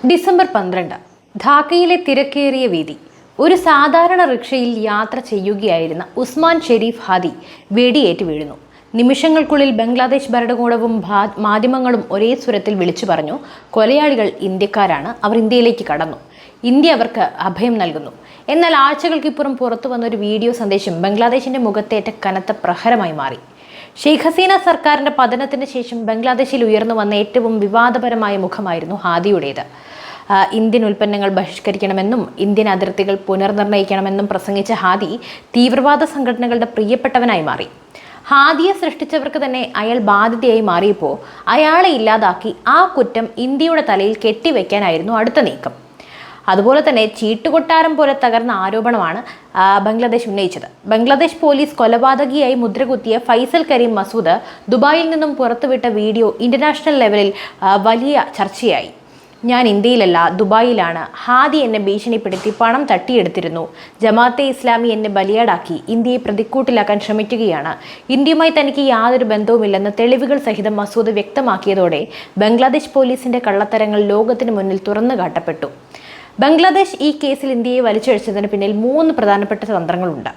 December 12 ധാക്കയിലെ തിരക്കേറിയ വീതി. ഒരു സാധാരണ റിക്ഷയിൽ യാത്ര ചെയ്യുകയായിരുന്ന ഉസ്മാൻ ഷെരീഫ് ഹാദി വെടിയേറ്റ് വീഴുന്നു. നിമിഷങ്ങൾക്കുള്ളിൽ ബംഗ്ലാദേശ് ഭരണകൂടവും മാധ്യമങ്ങളും ഒരേ സ്വരത്തിൽ വിളിച്ചു പറഞ്ഞു, കൊലയാളികൾ ഇന്ത്യക്കാരാണ്, അവർ ഇന്ത്യയിലേക്ക് കടന്നു, ഇന്ത്യ അവർക്ക് അഭയം നൽകുന്നു. എന്നാൽ ആഴ്ചകൾക്കിപ്പുറം പുറത്തു വന്ന ഒരു വീഡിയോ സന്ദേശം ബംഗ്ലാദേശിന്റെ മുഖത്തേറ്റ കനത്ത പ്രഹരമായി മാറി. ഷെയ്ഖ് ഹസീന സർക്കാരിന്റെ പതനത്തിന് ശേഷം ബംഗ്ലാദേശിൽ ഉയർന്നു വന്ന ഏറ്റവും വിവാദപരമായ മുഖമായിരുന്നു ഹാദിയുടേത്. ഇന്ത്യൻ ഉൽപ്പന്നങ്ങൾ ബഹിഷ്കരിക്കണമെന്നും ഇന്ത്യൻ അതിർത്തികൾ പുനർനിർണ്ണയിക്കണമെന്നും പ്രസംഗിച്ച ഹാദി തീവ്രവാദ സംഘടനകളുടെ പ്രിയപ്പെട്ടവനായി മാറി. ഹാദിയെ സൃഷ്ടിച്ചവർക്ക് തന്നെ അയാൾ ബാധ്യതയായി മാറിയപ്പോൾ അയാളെ ഇല്ലാതാക്കി ആ കുറ്റം ഇന്ത്യയുടെ തലയിൽ കെട്ടിവെക്കാനായിരുന്നു അടുത്ത നീക്കം. അതുപോലെ തന്നെ ചീട്ടുകൊട്ടാരം പോലെ തകർന്ന ആരോപണമാണ് ബംഗ്ലാദേശ് ഉന്നയിച്ചത്. ബംഗ്ലാദേശ് പോലീസ് കൊലപാതകിയായി മുദ്രകുത്തിയ ഫൈസൽ കരീം മസൂദ് ദുബായിൽ നിന്നും പുറത്തുവിട്ട വീഡിയോ ഇന്റർനാഷണൽ ലെവലിൽ വലിയ ചർച്ചയായി. ഞാൻ ഇന്ത്യയിലല്ല, ദുബായിലാണ്. ഹാദി എന്നെ ഭീഷണിപ്പെടുത്തി പണം തട്ടിയെടുത്തിരുന്നു. ജമാഅത്തെ ഇസ്ലാമി എന്നെ ബലിയാടാക്കി ഇന്ത്യയെ പ്രതിക്കൂട്ടിലാക്കാൻ ശ്രമിക്കുകയാണ്. ഇന്ത്യയുമായി തനിക്ക് യാതൊരു ബന്ധവുമില്ലെന്ന് തെളിവുകൾ സഹിതം മസൂദ് വ്യക്തമാക്കിയതോടെ ബംഗ്ലാദേശ് പോലീസിന്റെ കള്ളത്തരങ്ങൾ ലോകത്തിന് മുന്നിൽ തുറന്നു കാട്ടപ്പെട്ടു. ബംഗ്ലാദേശ് ഈ കേസിൽ ഇന്ത്യയെ വലിച്ചഴിച്ചതിന് പിന്നിൽ 3 പ്രധാനപ്പെട്ട തന്ത്രങ്ങളുണ്ട്.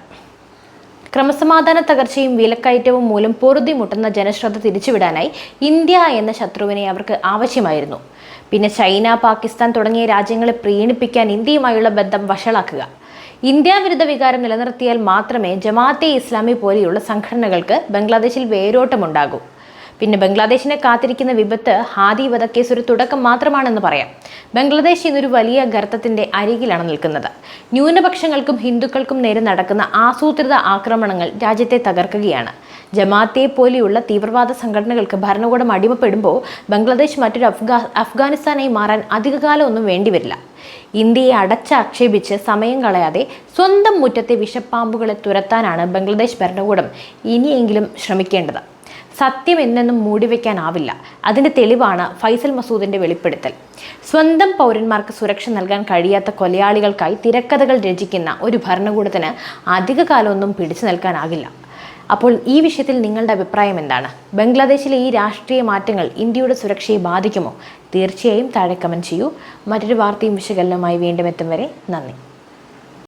ക്രമസമാധാന തകർച്ചയും വിലക്കയറ്റവും മൂലം പൊറുതിമുട്ടുന്ന ജനശ്രദ്ധ തിരിച്ചുവിടാനായി ഇന്ത്യ എന്ന ശത്രുവിനെ അവർക്ക് ആവശ്യമായിരുന്നു. പിന്നെ ചൈന, പാകിസ്ഥാൻ തുടങ്ങിയ രാജ്യങ്ങളെ പ്രീണിപ്പിക്കാൻ ഇന്ത്യയുമായുള്ള ബന്ധം വഷളാക്കുക. ഇന്ത്യ വിരുദ്ധ വികാരം നിലനിർത്തിയാൽ മാത്രമേ ജമാഅത്തെ ഇസ്ലാമി പോലെയുള്ള സംഘടനകൾക്ക് ബംഗ്ലാദേശിൽ വേരോട്ടമുണ്ടാകൂ. പിന്നെ ബംഗ്ലാദേശിനെ കാത്തിരിക്കുന്ന വിപത്ത് ഹാദി വധക്കേസ് ഒരു തുടക്കം മാത്രമാണെന്ന് പറയാം. ബംഗ്ലാദേശ് ഇന്നൊരു വലിയ ഗർത്തത്തിന്റെ അരികിലാണ് നിൽക്കുന്നത്. ന്യൂനപക്ഷങ്ങൾക്കും ഹിന്ദുക്കൾക്കും നേരെ നടക്കുന്ന ആസൂത്രിത ആക്രമണങ്ങൾ രാജ്യത്തെ തകർക്കുകയാണ്. ജമാഅത്തെ പോലെയുള്ള തീവ്രവാദ സംഘടനകൾക്ക് ഭരണകൂടം അടിമപ്പെടുമ്പോൾ ബംഗ്ലാദേശ് മറ്റൊരു അഫ്ഗാനിസ്ഥാനായി മാറാൻ അധികകാലം ഒന്നും വേണ്ടിവരില്ല. ഇന്ത്യയെ അടച്ചാക്ഷേപിച്ച് സമയം കളയാതെ സ്വന്തം മുറ്റത്തെ വിഷപ്പാമ്പുകളെ തുരത്താനാണ് ബംഗ്ലാദേശ് ഭരണകൂടം ഇനിയെങ്കിലും ശ്രമിക്കേണ്ടത്. സത്യം എന്നെന്നും മൂടിവെക്കാനാവില്ല. അതിൻ്റെ തെളിവാണ് ഫൈസൽ മസൂദിന്റെ വെളിപ്പെടുത്തൽ. സ്വന്തം പൗരന്മാർക്ക് സുരക്ഷ നൽകാൻ കഴിയാത്ത കൊലയാളികൾക്കായി തിരക്കഥകൾ രചിക്കുന്ന ഒരു ഭരണകൂടത്തിന് അധിക കാലമൊന്നും പിടിച്ചു നിൽക്കാനാകില്ല. അപ്പോൾ ഈ വിഷയത്തിൽ നിങ്ങളുടെ അഭിപ്രായം എന്താണ്? ബംഗ്ലാദേശിലെ ഈ രാഷ്ട്രീയ മാറ്റങ്ങൾ ഇന്ത്യയുടെ സുരക്ഷയെ ബാധിക്കുമോ? തീർച്ചയായും താഴെ കമൻറ്റ് ചെയ്യൂ. മറ്റൊരു വാർത്തയും വിശകലനവുമായി വീണ്ടും എത്തും വരെ നന്ദി.